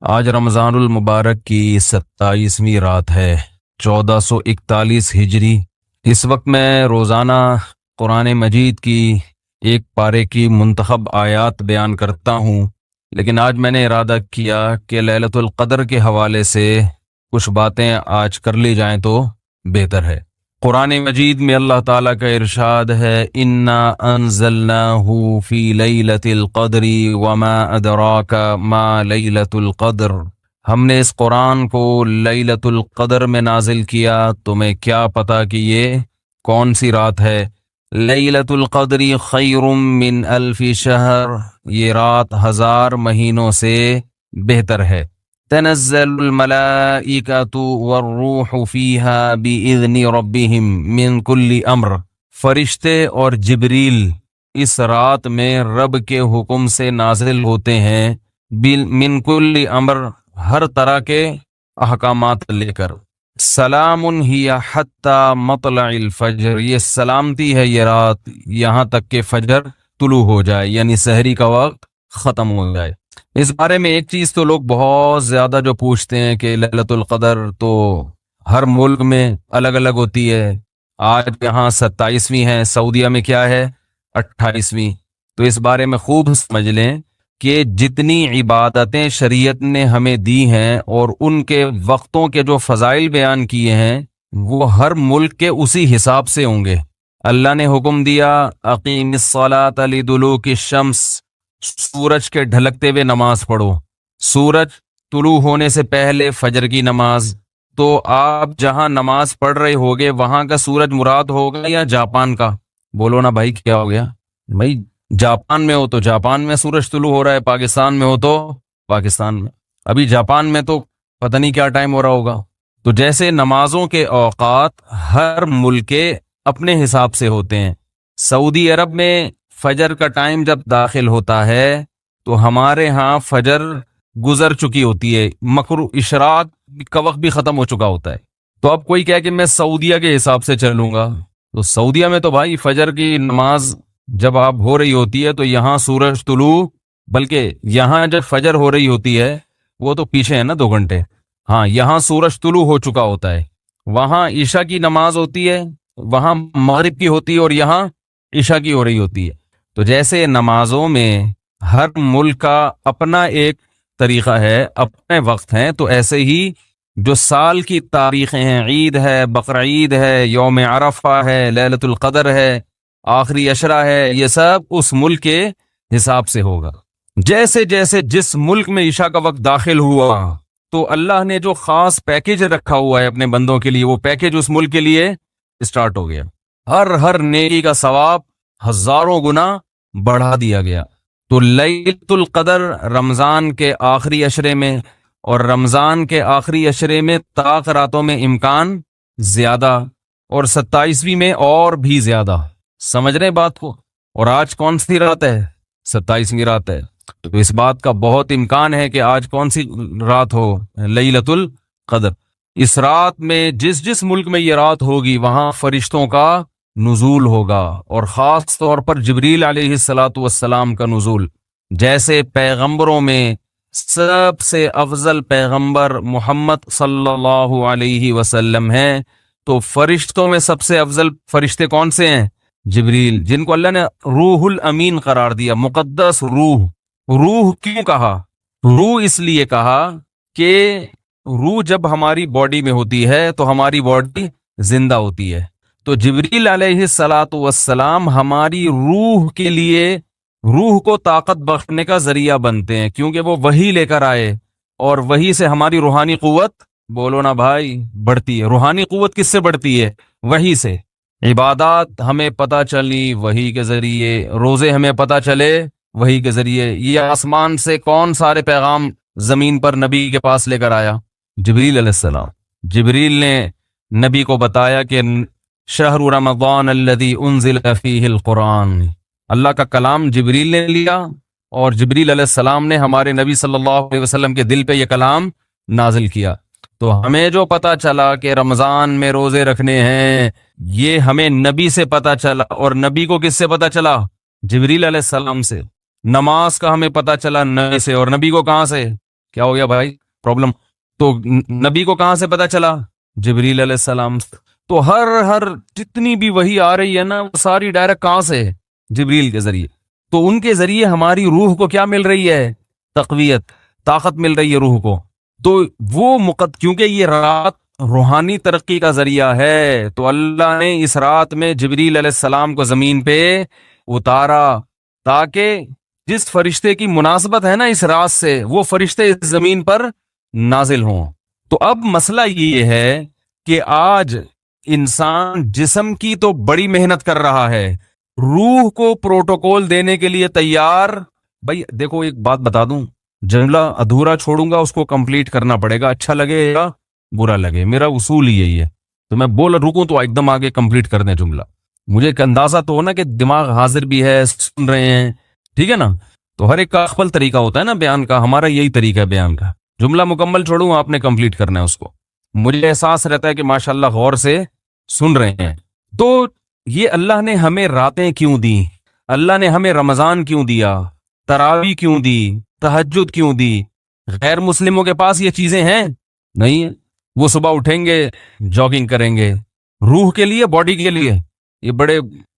آج رمضان المبارک کی 27ویں رات ہے، 1441 ہجری۔ اس وقت میں روزانہ قرآن مجید کی ایک پارے کی منتخب آیات بیان کرتا ہوں، لیکن آج میں نے ارادہ کیا کہ لیلۃ القدر کے حوالے سے کچھ باتیں آج کر لی جائیں تو بہتر ہے۔ قرآن مجید میں اللہ تعالیٰ کا ارشاد ہے، انا انزلناہ فی لیلۃ القدر وما ادراک ما لیلۃ القدر۔ ہم نے اس قرآن کو لیلۃ القدر میں نازل کیا، تمہیں کیا پتا کہ یہ کون سی رات ہے؟ لیلۃ القدر خیر من الف شہر، یہ رات 1000 مہینوں سے بہتر ہے۔ تنزل الملائکۃ والروح فیہا بإذن ربہم من کل امر، فرشتے اور جبریل اس رات میں رب کے حکم سے نازل ہوتے ہیں، من کل امر، ہر طرح کے احکامات لے کر۔ سلام ہی حتی مطلع الفجر، یہ سلامتی ہے یہ رات یہاں تک کہ فجر طلوع ہو جائے، یعنی سحری کا وقت ختم ہو جائے۔ اس بارے میں ایک چیز تو لوگ بہت زیادہ جو پوچھتے ہیں کہ لیلۃ القدر تو ہر ملک میں الگ الگ ہوتی ہے، آج یہاں 27ویں ہے، سعودیہ میں کیا ہے 28ویں۔ تو اس بارے میں خوب سمجھ لیں کہ جتنی عبادتیں شریعت نے ہمیں دی ہیں اور ان کے وقتوں کے جو فضائل بیان کیے ہیں وہ ہر ملک کے اسی حساب سے ہوں گے۔ اللہ نے حکم دیا اقیم الصلاۃ لدلوک الشمس، سورج کے ڈھلکتے ہوئے نماز پڑھو، سورج طلوع ہونے سے پہلے فجر کی نماز۔ تو آپ جہاں نماز پڑھ رہے ہوگے وہاں کا سورج مراد ہوگا یا جاپان کا؟ بولو نا بھائی، کیا ہو گیا بھائی؟ جاپان میں ہو تو جاپان میں سورج طلوع ہو رہا ہے، پاکستان میں ہو تو پاکستان میں۔ ابھی جاپان میں تو پتہ نہیں کیا ٹائم ہو رہا ہوگا۔ تو جیسے نمازوں کے اوقات ہر ملک کے اپنے حساب سے ہوتے ہیں، سعودی عرب میں فجر کا ٹائم جب داخل ہوتا ہے تو ہمارے ہاں فجر گزر چکی ہوتی ہے، اشراق کا وقت بھی ختم ہو چکا ہوتا ہے۔ تو اب کوئی کہے کہ میں سعودیہ کے حساب سے چلوں گا، تو سعودیہ میں تو بھائی فجر کی نماز جب آپ ہو رہی ہوتی ہے تو یہاں سورج طلوع، بلکہ یہاں جب فجر ہو رہی ہوتی ہے وہ تو پیچھے ہے نا 2 گھنٹے، ہاں یہاں سورج طلوع ہو چکا ہوتا ہے، وہاں عشاء کی نماز ہوتی ہے، وہاں مغرب کی ہوتی ہے اور یہاں عشاء کی ہو رہی ہوتی ہے۔ تو جیسے نمازوں میں ہر ملک کا اپنا ایک طریقہ ہے، اپنے وقت ہیں، تو ایسے ہی جو سال کی تاریخیں ہیں، عید ہے، بقرعید ہے، یوم عرفہ ہے، لیلۃ القدر ہے، آخری عشرہ ہے، یہ سب اس ملک کے حساب سے ہوگا۔ جیسے جیسے جس ملک میں عشاء کا وقت داخل ہوا تو اللہ نے جو خاص پیکیج رکھا ہوا ہے اپنے بندوں کے لیے، وہ پیکیج اس ملک کے لیے اسٹارٹ ہو گیا، ہر نیکی کا ثواب 1000 گنا بڑھا دیا گیا۔ تو لیلۃ القدر رمضان کے آخری عشرے میں، اور رمضان کے آخری عشرے میں طاق راتوں میں امکان زیادہ، اور 27ویں میں اور بھی زیادہ۔ سمجھ رہے بات کو؟ اور آج کون سی رات ہے؟ 27ویں رات ہے، تو اس بات کا بہت امکان ہے کہ آج کون سی رات ہو؟ لیلۃ القدر۔ اس رات میں جس ملک میں یہ رات ہوگی وہاں فرشتوں کا نزول ہوگا، اور خاص طور پر جبریل علیہ السلام کا نزول۔ جیسے پیغمبروں میں سب سے افضل پیغمبر محمد صلی اللہ علیہ وسلم ہیں، تو فرشتوں میں سب سے افضل فرشتے کون سے ہیں؟ جبریل، جن کو اللہ نے روح الامین قرار دیا، مقدس روح۔ روح کیوں کہا؟ روح اس لیے کہا کہ روح جب ہماری باڈی میں ہوتی ہے تو ہماری باڈی زندہ ہوتی ہے، تو جبریل علیہ السلام ہماری روح کے لیے، روح کو طاقت بخشنے کا ذریعہ بنتے ہیں، کیونکہ وہ وحی لے کر آئے، اور وحی سے ہماری روحانی قوت، بولو نا بھائی، بڑھتی ہے۔ روحانی قوت کس سے بڑھتی ہے؟ وحی سے۔ عبادات ہمیں پتہ چلی وحی کے ذریعے، روزے ہمیں پتہ چلے وحی کے ذریعے۔ یہ آسمان سے کون سارے پیغام زمین پر نبی کے پاس لے کر آیا؟ جبریل علیہ السلام۔ جبریل نے نبی کو بتایا کہ شہر رمضان الذی انزل فیہ القرآن، اللہ کا کلام جبریل نے لیا، اور جبریل علیہ السلام نے ہمارے نبی صلی اللہ علیہ وسلم کے دل پہ یہ کلام نازل کیا۔ تو ہمیں جو پتہ چلا کہ رمضان میں روزے رکھنے ہیں، یہ ہمیں نبی سے پتہ چلا، اور نبی کو کس سے پتہ چلا؟ جبریل علیہ السلام سے۔ نماز کا ہمیں پتہ چلا نبی سے، اور نبی کو کہاں سے؟ کیا ہو گیا بھائی پرابلم؟ تو نبی کو کہاں سے پتا چلا؟ جبریل علیہ السلام سے۔ تو ہر جتنی بھی وحی آ رہی ہے نا وہ ساری ڈائریکٹ کہاں سے؟ جبریل کے ذریعے۔ تو ان کے ذریعے ہماری روح کو کیا مل رہی ہے؟ تقویت، طاقت مل رہی ہے روح کو۔ تو وہ کیونکہ یہ رات روحانی ترقی کا ذریعہ ہے، تو اللہ نے اس رات میں جبریل علیہ السلام کو زمین پہ اتارا تاکہ جس فرشتے کی مناسبت ہے نا اس رات سے، وہ فرشتے اس زمین پر نازل ہوں۔ تو اب مسئلہ یہ ہے کہ آج انسان جسم کی تو بڑی محنت کر رہا ہے، روح کو پروٹوکول دینے کے لیے تیار۔ بھائی دیکھو ایک بات بتا دوں، جملہ ادھورا چھوڑوں گا اس کو کمپلیٹ کرنا پڑے گا، اچھا لگے گا برا لگے، میرا اصول ہی یہی ہے۔ تو میں بول رکوں تو ایک دم آگے کمپلیٹ کر دیں جملہ، مجھے ایک اندازہ تو ہو نا کہ دماغ حاضر بھی ہے، سن رہے ہیں، ٹھیک ہے نا؟ تو ہر ایک کا خپل طریقہ ہوتا ہے نا بیان کا، ہمارا یہی طریقہ ہے بیان کا۔ جملہ مکمل چھوڑوں، آپ نے کمپلیٹ کرنا ہے اس کو، مجھے احساس رہتا ہے کہ ماشاءاللہ غور سے سن رہے ہیں۔ تو یہ اللہ نے ہمیں راتیں کیوں دی؟ اللہ نے ہمیں رمضان کیوں دیا؟ تراویح کیوں دی؟ تہجد کیوں دی؟ غیر مسلموں کے پاس یہ چیزیں ہیں؟ نہیں ہے۔ وہ صبح اٹھیں گے، جاگنگ کریں گے، روح کے لیے، باڈی کے لیے۔ یہ بڑے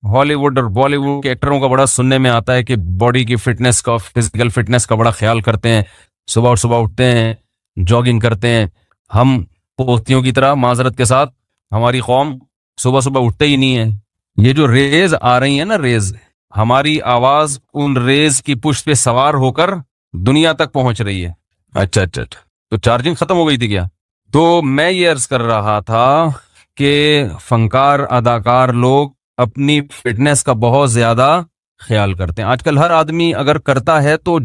ہالی ووڈ اور بالی ووڈ کے ایکٹروں کا بڑا سننے میں آتا ہے کہ باڈی کی فٹنس کا، فزیکل فٹنس کا بڑا خیال کرتے ہیں، صبح اٹھتے ہیں، جاگنگ کرتے ہیں۔ ہم پوستیوں کی طرح، معذرت کے ساتھ، ہماری قوم صبح اٹھتے ہی نہیں ہے۔ یہ جو ریز آ رہی ہیں نا، ریز، ہماری آواز ان ریز کی پشت پہ سوار ہو کر دنیا تک پہنچ رہی ہے۔ اچھا تو چارجنگ ختم ہو گئی تھی کیا؟ تو میں یہ عرض کر رہا تھا کہ فنکار، اداکار لوگ اپنی فٹنس کا بہت زیادہ خیال کرتے ہیں۔ آج کل ہر آدمی اگر کرتا ہے تو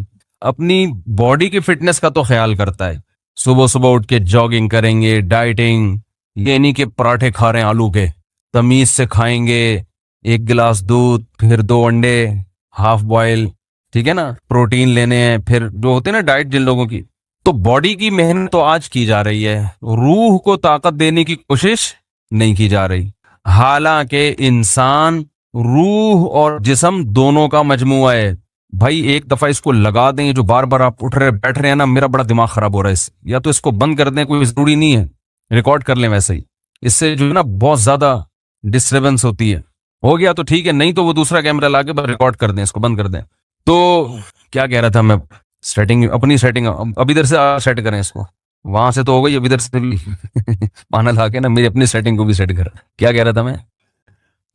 اپنی باڈی کی فٹنس کا تو خیال کرتا ہے۔ صبح اٹھ کے جاگنگ کریں گے، ڈائٹنگ، یہ نہیں کہ پراٹھے کھا رہے ہیں آلو کے، تمیز سے کھائیں گے، 1 گلاس دودھ، پھر 2 انڈے ہاف بوائل، ٹھیک ہے نا، پروٹین لینے ہیں، پھر جو ہوتے ہیں نا ڈائٹ جن لوگوں کی۔ تو باڈی کی محنت تو آج کی جا رہی ہے، روح کو طاقت دینے کی کوشش نہیں کی جا رہی۔ حالانکہ انسان روح اور جسم دونوں کا مجموعہ ہے۔ بھائی ایک دفعہ اس کو لگا دیں، جو بار بار آپ اٹھ رہے بیٹھ رہے ہیں نا، میرا بڑا دماغ خراب ہو رہا ہے اس سے، یا تو اس کو بند کر دیں، کوئی ضروری نہیں ہے، ریکارڈ کر لیں ویسے ہی، اس سے جو ہے نا بہت زیادہ ڈسٹربنس ہوتی ہے۔ ہو گیا تو ٹھیک ہے، نہیں تو وہ دوسرا کیمرہ لا کے بس ریکارڈ کر دیں، اس کو بند کر دیں۔ تو کیا کہہ رہا تھا میں؟ اپنی سیٹنگ اب ادھر سے سیٹ کریں اس کو، وہاں سے تو ہو گئی، اب ادھر سے بھی پانا لا کے نا میری اپنی سیٹنگ کو بھی سیٹ کر۔ کیا کہہ رہا تھا میں؟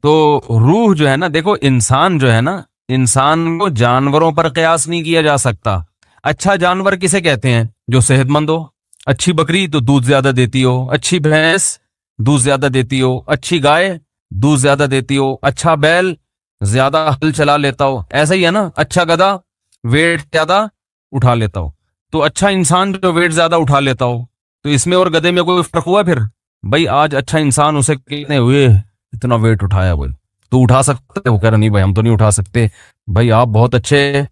تو روح جو ہے نا، دیکھو انسان جو ہے نا، انسان کو جانوروں پر قیاس نہیں کیا جا سکتا۔ اچھا جانور کسے کہتے ہیں؟ جو صحت مند ہو۔ اچھی بکری تو دودھ زیادہ دیتی ہو، اچھی بھینس دودھ زیادہ دیتی ہو، اچھی گائے دودھ زیادہ دیتی ہو، اچھا بیل زیادہ ہل چلا لیتا ہو، ایسا ہی ہے نا، اچھا گدھا ویٹ زیادہ اٹھا لیتا ہو۔ تو اچھا انسان جو ویٹ زیادہ اٹھا لیتا ہو، تو اس میں اور گدھے میں کوئی فرق ہوا؟ پھر بھائی آج اچھا انسان اسے کتنے ہوئے، اتنا ویٹ اٹھایا، بول تو اٹھا سکتے ہو؟ کہہ رہا نہیں بھائی ہم تو نہیں اٹھا سکتے۔ بھائی آپ بہت اچھے،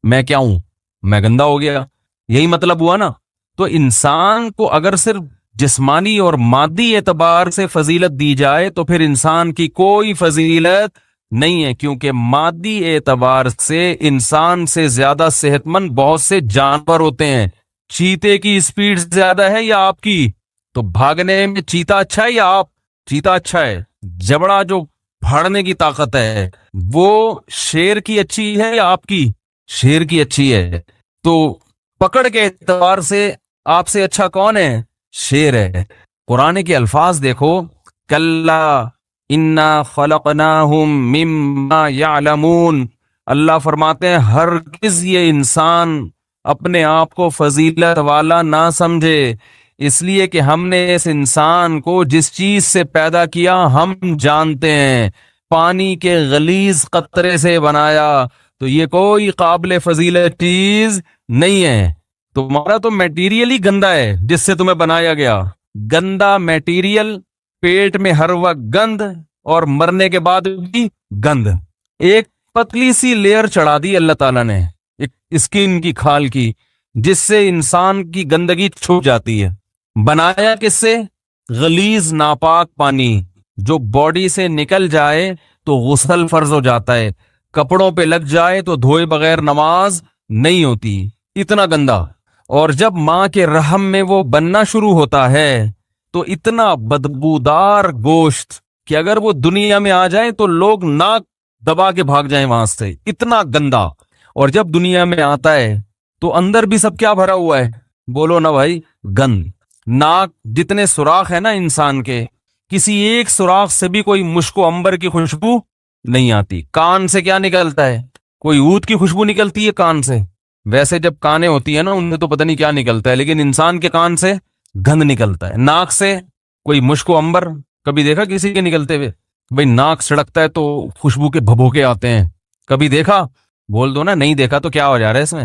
میں کیا ہوں؟ میں گندا ہو گیا، یہی مطلب ہوا نا۔ تو انسان کو اگر صرف جسمانی اور مادی اعتبار سے فضیلت دی جائے تو پھر انسان کی کوئی فضیلت نہیں ہے، کیونکہ مادی اعتبار سے انسان سے زیادہ صحت مند بہت سے جانور ہوتے ہیں۔ چیتے کی سپیڈ زیادہ ہے یا آپ کی؟ تو بھاگنے میں چیتا اچھا ہے یا آپ؟ چیتا اچھا ہے۔ جبڑا جو پھاڑنے کی طاقت ہے وہ شیر کی اچھی ہے یا آپ کی؟ شیر کی اچھی ہے۔ تو پکڑ کے اعتبار سے آپ سے اچھا کون ہے؟ شیر ہے۔ قرآن کے الفاظ دیکھو، کلا انا خلقناہم مما یعلمون، اللہ فرماتے ہیں ہرگز یہ انسان اپنے آپ کو فضیلت والا نہ سمجھے، اس لیے کہ ہم نے اس انسان کو جس چیز سے پیدا کیا ہم جانتے ہیں، پانی کے غلیظ قطرے سے بنایا، تو یہ کوئی قابل فضیلت چیز نہیں ہے۔ تمہارا تو میٹیریل ہی گندا ہے جس سے تمہیں بنایا گیا، گندا میٹیریل، پیٹ میں ہر وقت گند، اور مرنے کے بعد بھی گند۔ ایک پتلی سی لیئر چڑھا دی اللہ تعالیٰ نے، ایک اسکن کی، کھال کی، جس سے انسان کی گندگی چھپ جاتی ہے۔ بنایا کس سے؟ غلیظ ناپاک پانی، جو باڈی سے نکل جائے تو غسل فرض ہو جاتا ہے، کپڑوں پہ لگ جائے تو دھوئے بغیر نماز نہیں ہوتی، اتنا گندا۔ اور جب ماں کے رحم میں وہ بننا شروع ہوتا ہے تو اتنا بدبودار گوشت کہ اگر وہ دنیا میں آ جائے تو لوگ ناک دبا کے بھاگ جائیں وہاں سے، اتنا گندا۔ اور جب دنیا میں آتا ہے تو اندر بھی سب کیا بھرا ہوا ہے؟ بولو نا بھائی، گند۔ ناک جتنے سوراخ ہے نا انسان کے، کسی ایک سوراخ سے بھی کوئی مشک و عنبر کی خوشبو نہیں آتی۔ کان سے کیا نکلتا ہے؟ کوئی عود کی خوشبو نکلتی ہے کان سے؟ ویسے جب کانیں ہوتی ہیں نا ان میں تو پتہ نہیں کیا نکلتا ہے، لیکن انسان کے کان سے گند نکلتا ہے۔ ناک سے کوئی مشک و عنبر کبھی دیکھا کسی کے نکلتے ہوئے؟ بھئی ناک سڑکتا ہے تو خوشبو کے بھبوکے آتے ہیں، کبھی دیکھا؟ بول دو نا نہیں دیکھا تو کیا ہو جا رہا ہے اس میں۔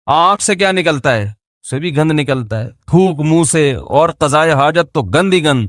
آنکھ سے کیا نکلتا ہے؟ سے بھی گند نکلتا ہے۔ تھوک منہ سے اور قضائے حاجت تو گند ہی گند،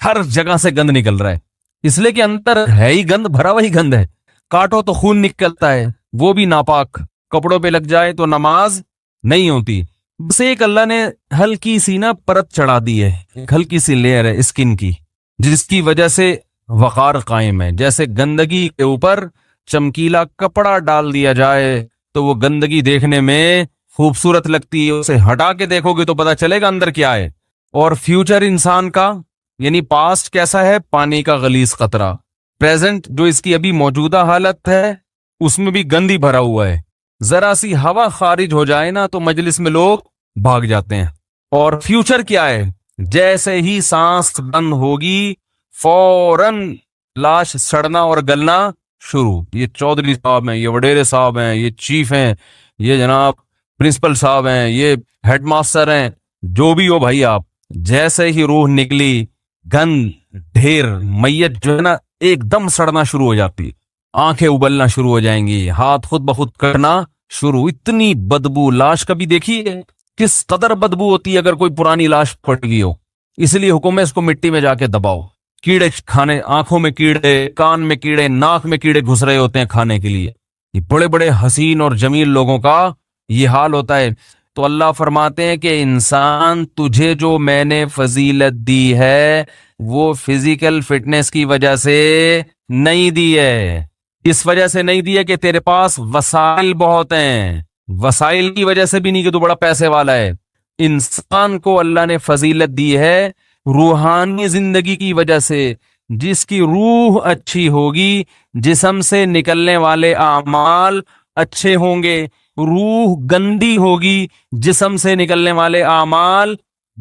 ہر جگہ سے گند نکل رہا ہے، اس لیے کہ اندر ہے ہی گند، بھرا وہی گند ہے۔ کاٹو تو خون نکلتا ہے، وہ بھی ناپاک، کپڑوں پہ لگ جائے تو نماز نہیں ہوتی۔ بس ایک اللہ نے ہلکی سی نا پرت چڑھا دی ہے، ایک ہلکی سی لیئر ہے اسکن کی، جس کی وجہ سے وقار قائم ہے۔ جیسے گندگی کے اوپر چمکیلا کپڑا ڈال دیا جائے تو وہ گندگی دیکھنے میں خوبصورت لگتی ہے، اسے ہٹا کے دیکھو گے تو پتا چلے گا اندر کیا ہے۔ اور فیوچر انسان کا یعنی پاسٹ کیسا ہے؟ پانی کا غلیظ قطرہ۔ پریزنٹ جو اس کی ابھی موجودہ حالت ہے اس میں بھی گند ہی بھرا ہوا ہے، ذرا سی ہوا خارج ہو جائے نا تو مجلس میں لوگ بھاگ جاتے ہیں۔ اور فیوچر کیا ہے؟ جیسے ہی سانس بند ہوگی فوراً لاش سڑنا اور گلنا شروع۔ یہ چودھری صاحب ہیں، یہ وڈیرے صاحب ہیں، یہ چیف ہیں، یہ جناب پرنسپل صاحب ہیں، یہ ہیڈ ماسٹر ہیں، جو بھی ہو بھائی آپ، جیسے ہی روح نکلی گند ڈھیر، میت جو ہے نا ایک دم سڑنا شروع ہو جاتی، آنکھیں ابلنا شروع ہو جائیں گی، ہاتھ خود بخود کرنا شروع۔ اتنی بدبو لاش کبھی دیکھی ہے؟ کس قدر بدبو ہوتی ہے اگر کوئی پرانی لاش پھٹ گئی ہو۔ اس لیے حکم ہے اس کو مٹی میں جا کے دباؤ۔ کیڑے کھانے، آنکھوں میں کیڑے، کان میں کیڑے، ناک میں کیڑے گھس رہے ہوتے ہیں کھانے کے لیے۔ یہ بڑے بڑے حسین اور جمیل لوگوں کا یہ حال ہوتا ہے۔ تو اللہ فرماتے ہیں کہ انسان تجھے جو میں نے فضیلت دی ہے وہ فزیکل فٹنس کی وجہ سے نہیں دی ہے، اس وجہ سے نہیں دی ہے کہ تیرے پاس وسائل بہت ہیں، وسائل کی وجہ سے بھی نہیں کہ تو بڑا پیسے والا ہے۔ انسان کو اللہ نے فضیلت دی ہے روحانی زندگی کی وجہ سے۔ جس کی روح اچھی ہوگی جسم سے نکلنے والے اعمال اچھے ہوں گے، روح گندی ہوگی جسم سے نکلنے والے اعمال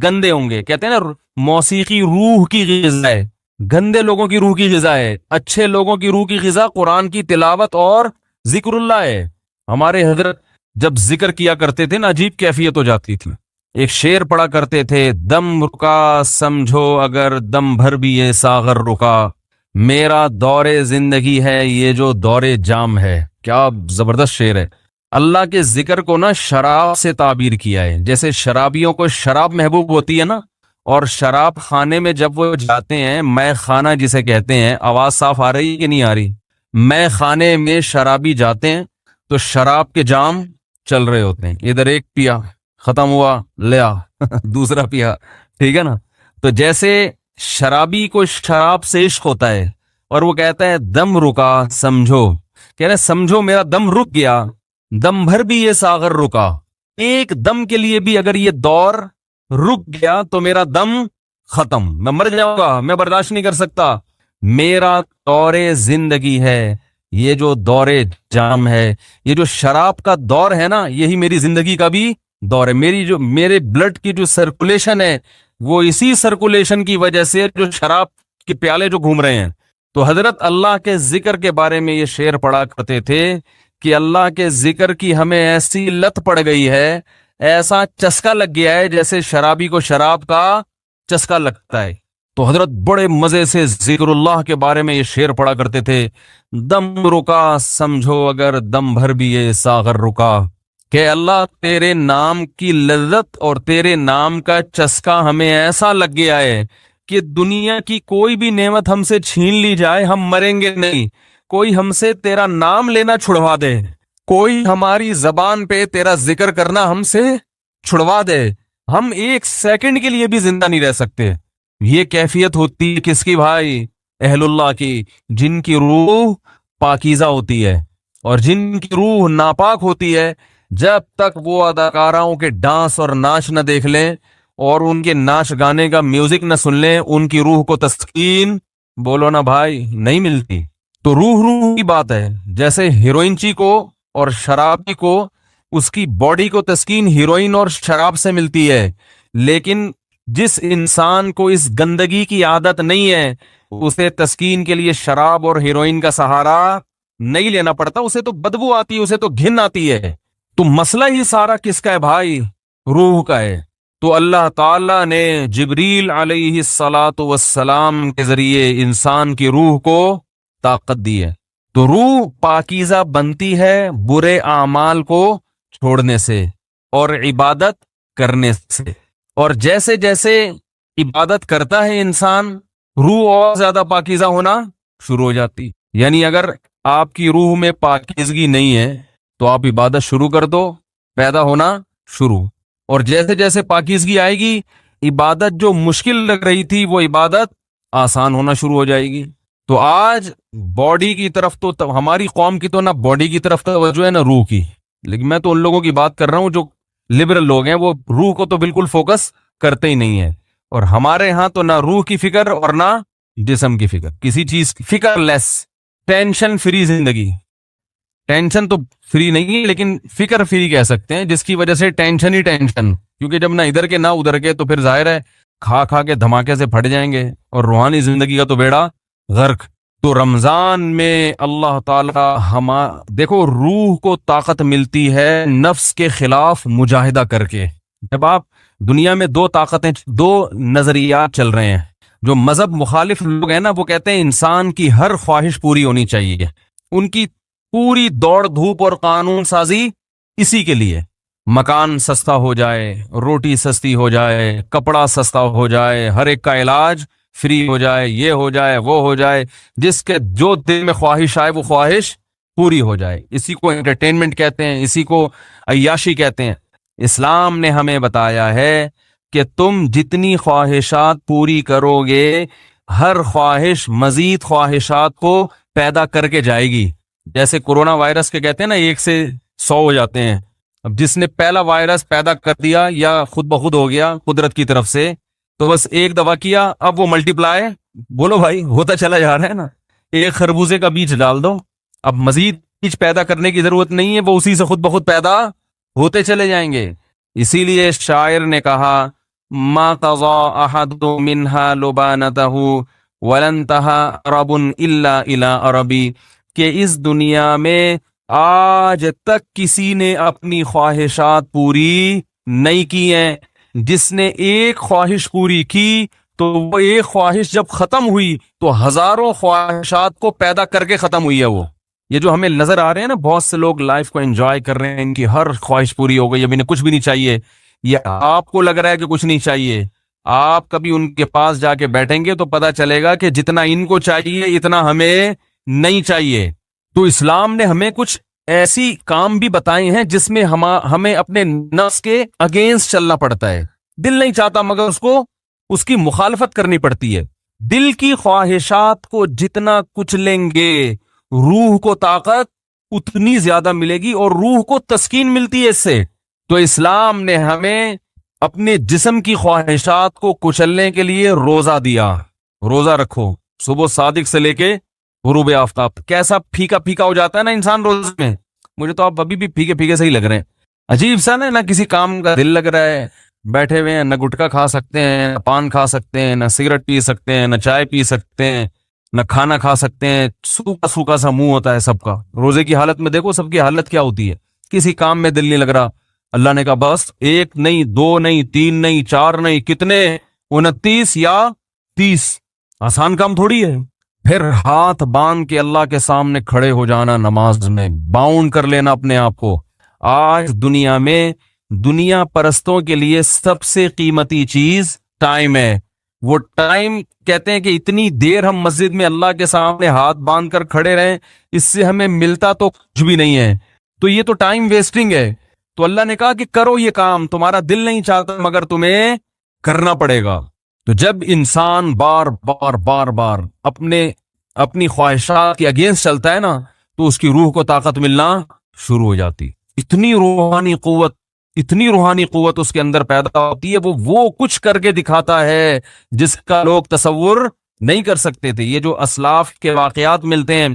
گندے ہوں گے۔ کہتے ہیں نا موسیقی روح کی غذا ہے، گندے لوگوں کی روح کی غذا ہے، اچھے لوگوں کی روح کی غذا قرآن کی تلاوت اور ذکر اللہ ہے۔ ہمارے حضرت جب ذکر کیا کرتے تھے نا عجیب کیفیت ہو جاتی تھی۔ ایک شعر پڑا کرتے تھے، دم رکا سمجھو اگر دم بھر بھی یہ ساغر رکا، میرا دور زندگی ہے یہ جو دور جام ہے۔ کیا زبردست شعر ہے۔ اللہ کے ذکر کو نا شراب سے تعبیر کیا ہے، جیسے شرابیوں کو شراب محبوب ہوتی ہے نا، اور شراب خانے میں جب وہ جاتے ہیں، مے خانہ جسے کہتے ہیں، آواز صاف آ رہی کہ نہیں آ رہی؟ مے خانے میں شرابی جاتے ہیں تو شراب کے جام چل رہے ہوتے ہیں، ادھر ایک پیا ختم ہوا لیا دوسرا پیا، ٹھیک ہے نا؟ تو جیسے شرابی کو شراب سے عشق ہوتا ہے اور وہ کہتا ہے دم رکا سمجھو، کہہ رہے سمجھو میرا دم رک گیا، دم بھر بھی یہ ساغر رکا، ایک دم کے لیے بھی اگر یہ دور رک گیا تو میرا دم ختم، میں مر جاؤں گا، میں برداشت نہیں کر سکتا۔ میرا دور زندگی ہے یہ جو دور جام ہے، یہ جو شراب کا دور ہے نا یہی میری زندگی کا بھی دور ہے۔ میرے بلڈ کی جو سرکولیشن ہے وہ اسی سرکولیشن کی وجہ سے جو شراب کے پیالے جو گھوم رہے ہیں۔ تو حضرت اللہ کے ذکر کے بارے میں یہ شعر پڑھا کرتے تھے کہ اللہ کے ذکر کی ہمیں ایسی لت پڑ گئی ہے، ایسا چسکا لگ گیا ہے جیسے شرابی کو شراب کا چسکا لگتا ہے۔ تو حضرت بڑے مزے سے ذکر اللہ کے بارے میں یہ شعر پڑھا کرتے تھے، دم رکا سمجھو اگر دم بھر بھی یہ ساغر رکا، کہ اللہ تیرے نام کی لذت اور تیرے نام کا چسکا ہمیں ایسا لگ گیا ہے کہ دنیا کی کوئی بھی نعمت ہم سے چھین لی جائے ہم مریں گے نہیں، کوئی ہم سے تیرا نام لینا چھڑوا دے، کوئی ہماری زبان پہ تیرا ذکر کرنا ہم سے چھڑوا دے، ہم ایک سیکنڈ کے لیے بھی زندہ نہیں رہ سکتے۔ یہ کیفیت ہوتی ہے کس کی بھائی؟ اہل اللہ کی، جن کی روح پاکیزہ ہوتی ہے، اور جن کی روح ناپاک ہوتی ہے، جب تک وہ اداکاراؤں کے ڈانس اور ناچ نہ دیکھ لیں اور ان کے ناچ گانے کا میوزک نہ سن لیں، ان کی روح کو تسکین، بولو نا بھائی، نہیں ملتی۔ تو روح کی بات ہے، جیسے ہیروئنچی کو اور شرابی کو اس کی باڈی کو تسکین ہیروئن اور شراب سے ملتی ہے، لیکن جس انسان کو اس گندگی کی عادت نہیں ہے اسے تسکین کے لیے شراب اور ہیروئن کا سہارا نہیں لینا پڑتا، اسے تو بدبو آتی ہے، اسے تو گھن آتی ہے۔ تو مسئلہ ہی سارا کس کا ہے بھائی؟ روح کا ہے۔ تو اللہ تعالیٰ نے جبریل علیہ الصلاۃ والسلام کے ذریعے انسان کی روح کو طاقت دی ہے۔ تو روح پاکیزہ بنتی ہے برے اعمال کو چھوڑنے سے اور عبادت کرنے سے، اور جیسے جیسے عبادت کرتا ہے انسان، روح اور زیادہ پاکیزہ ہونا شروع ہو جاتی۔ یعنی اگر آپ کی روح میں پاکیزگی نہیں ہے تو آپ عبادت شروع کر دو، پیدا ہونا شروع، اور جیسے جیسے پاکیزگی آئے گی، عبادت جو مشکل لگ رہی تھی وہ عبادت آسان ہونا شروع ہو جائے گی۔ تو آج باڈی کی طرف تو ہماری قوم کی تو نہ باڈی کی طرف توجہ ہے نہ روح کی، لیکن میں تو ان لوگوں کی بات کر رہا ہوں جو لبرل لوگ ہیں، وہ روح کو تو بالکل فوکس کرتے ہی نہیں ہیں، اور ہمارے ہاں تو نہ روح کی فکر اور نہ جسم کی فکر، کسی چیز کی فکر لیس، ٹینشن فری زندگی۔ ٹینشن تو فری نہیں ہے لیکن فکر فری کہہ سکتے ہیں، جس کی وجہ سے ٹینشن ہی ٹینشن، کیونکہ جب نہ ادھر کے نہ ادھر کے تو پھر ظاہر ہے کھا کھا کے دھماکے سے پھٹ جائیں گے، اور روحانی زندگی کا تو بیڑا غرق۔ تو رمضان میں اللہ تعالی دیکھو روح کو طاقت ملتی ہے نفس کے خلاف مجاہدہ کر کے۔ جب آپ دنیا میں دو نظریات چل رہے ہیں، جو مذہب مخالف لوگ ہیں نا، وہ کہتے ہیں انسان کی ہر خواہش پوری ہونی چاہیے، ان کی پوری دوڑ دھوپ اور قانون سازی اسی کے لیے، مکان سستا ہو جائے، روٹی سستی ہو جائے، کپڑا سستا ہو جائے، ہر ایک کا علاج فری ہو جائے، یہ ہو جائے وہ ہو جائے، جس کے جو دل میں خواہش آئے وہ خواہش پوری ہو جائے۔ اسی کو انٹرٹینمنٹ کہتے ہیں، اسی کو عیاشی کہتے ہیں۔ اسلام نے ہمیں بتایا ہے کہ تم جتنی خواہشات پوری کرو گے، ہر خواہش مزید خواہشات کو پیدا کر کے جائے گی۔ جیسے کرونا وائرس کے کہتے ہیں نا 1 سے 100 ہو جاتے ہیں، اب جس نے پہلا وائرس پیدا کر دیا یا خود بخود ہو گیا قدرت کی طرف سے، تو بس ایک دفعہ کیا، اب وہ ملٹی پلائی، بولو بھائی، ہوتا چلا جا رہا ہے نا۔ ایک خربوزے کا بیج ڈال دو، اب مزید بیج پیدا کرنے کی ضرورت نہیں ہے، وہ اسی سے خود بخود پیدا ہوتے چلے جائیں گے۔ اسی لیے شاعر نے کہا ما قضا احد منها لبانته ولن انتهى عرب الا الى عربی، کہ اس دنیا میں آج تک کسی نے اپنی خواہشات پوری نہیں کی ہیں۔ جس نے ایک خواہش پوری کی تو وہ ایک خواہش جب ختم ہوئی تو ہزاروں خواہشات کو پیدا کر کے ختم ہوئی ہے۔ وہ یہ جو ہمیں نظر آ رہے ہیں نا، بہت سے لوگ لائف کو انجوائے کر رہے ہیں، ان کی ہر خواہش پوری ہو گئی، اب انہیں کچھ بھی نہیں چاہیے، یہ آپ کو لگ رہا ہے کہ کچھ نہیں چاہیے۔ آپ کبھی ان کے پاس جا کے بیٹھیں گے تو پتا چلے گا کہ جتنا ان کو چاہیے اتنا ہمیں نہیں چاہیے۔ تو اسلام نے ہمیں کچھ ایسی کام بھی بتائے ہیں جس میں ہمیں اپنے نفس کے اگینسٹ چلنا پڑتا ہے۔ دل نہیں چاہتا مگر اس کی مخالفت کرنی پڑتی ہے۔ دل کی خواہشات کو جتنا کچلیں گے، روح کو طاقت اتنی زیادہ ملے گی، اور روح کو تسکین ملتی ہے اس سے۔ تو اسلام نے ہمیں اپنے جسم کی خواہشات کو کچلنے کے لیے روزہ دیا۔ روزہ رکھو، صبح صادق سے لے کے غروب آفتاب۔ کیسا پھیکا پھیکا ہو جاتا ہے نا انسان روزے میں، مجھے تو آپ ابھی بھی پھیکے پھیکے سے ہی لگ رہے ہیں، عجیب سا نا کسی کام کا دل لگ رہا ہے، بیٹھے ہوئے ہیں، نہ گٹکا کھا سکتے ہیں، نہ پان کھا سکتے ہیں، نہ سگریٹ پی سکتے ہیں، نہ چائے پی سکتے ہیں، نہ کھانا کھا سکتے ہیں، سوکھا سوکھا سا منہ ہوتا ہے سب کا۔ روزے کی حالت میں دیکھو سب کی حالت کیا ہوتی ہے، کسی کام میں دل نہیں لگ رہا۔ اللہ نے کہا بس 1 نہیں 2 نہیں 3 نہیں 4 نہیں، کتنے 29 یا 30، آسان کام تھوڑی ہے۔ پھر ہاتھ باندھ کے اللہ کے سامنے کھڑے ہو جانا، نماز میں باؤنڈ کر لینا اپنے آپ کو۔ آج دنیا میں دنیا پرستوں کے لیے سب سے قیمتی چیز ٹائم ہے۔ وہ ٹائم کہتے ہیں کہ اتنی دیر ہم مسجد میں اللہ کے سامنے ہاتھ باندھ کر کھڑے رہیں، اس سے ہمیں ملتا تو کچھ بھی نہیں ہے، تو یہ تو ٹائم ویسٹنگ ہے۔ تو اللہ نے کہا کہ کرو یہ کام، تمہارا دل نہیں چاہتا مگر تمہیں کرنا پڑے گا۔ تو جب انسان بار بار اپنی خواہشات کے اگینسٹ چلتا ہے نا، تو اس کی روح کو طاقت ملنا شروع ہو جاتی۔ اتنی روحانی قوت اس کے اندر پیدا ہوتی ہے، وہ کچھ کر کے دکھاتا ہے جس کا لوگ تصور نہیں کر سکتے تھے۔ یہ جو اسلاف کے واقعات ملتے ہیں،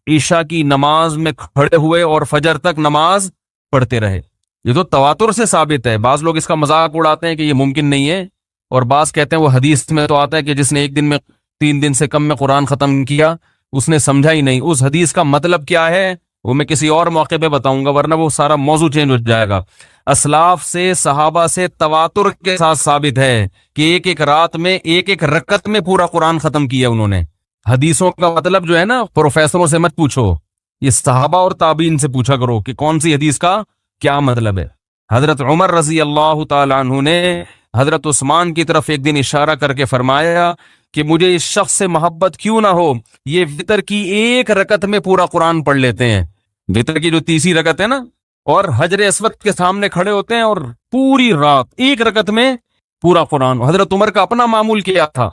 عشاء کی نماز میں کھڑے ہوئے اور فجر تک نماز پڑھتے رہے، یہ تو تواتر سے ثابت ہے۔ بعض لوگ اس کا مذاق اڑاتے ہیں کہ یہ ممکن نہیں ہے، اور بعض کہتے ہیں وہ حدیث میں تو آتا ہے کہ جس نے ایک دن میں 3 دن سے کم میں قرآن ختم کیا اس نے سمجھا ہی نہیں۔ اس حدیث کا مطلب کیا ہے وہ میں کسی اور موقع پہ بتاؤں گا، ورنہ وہ سارا موضوع چینج ہو جائے گا۔ اسلاف سے، صحابہ سے تواتر کے ساتھ ثابت ہے کہ ایک ایک رات میں، ایک ایک رکعت میں پورا قرآن ختم کیا انہوں نے۔ حدیثوں کا مطلب جو ہے نا، پروفیسروں سے مت پوچھو، یہ صحابہ اور تابعین سے پوچھا کرو کہ کون سی حدیث کا کیا مطلب ہے۔ حضرت عمر رضی اللہ تعالی عنہ نے حضرت عثمان کی طرف ایک دن اشارہ کر کے فرمایا کہ مجھے اس شخص سے محبت کیوں نہ ہو، یہ وتر کی ایک رکعت میں پورا قرآن پڑھ لیتے ہیں، وتر کی جو تیسری رکعت ہے نا، اور حجر اسود کے سامنے کھڑے ہوتے ہیں اور پوری رات ایک رکعت میں پورا قرآن۔ حضرت عمر کا اپنا معمول کیا تھا،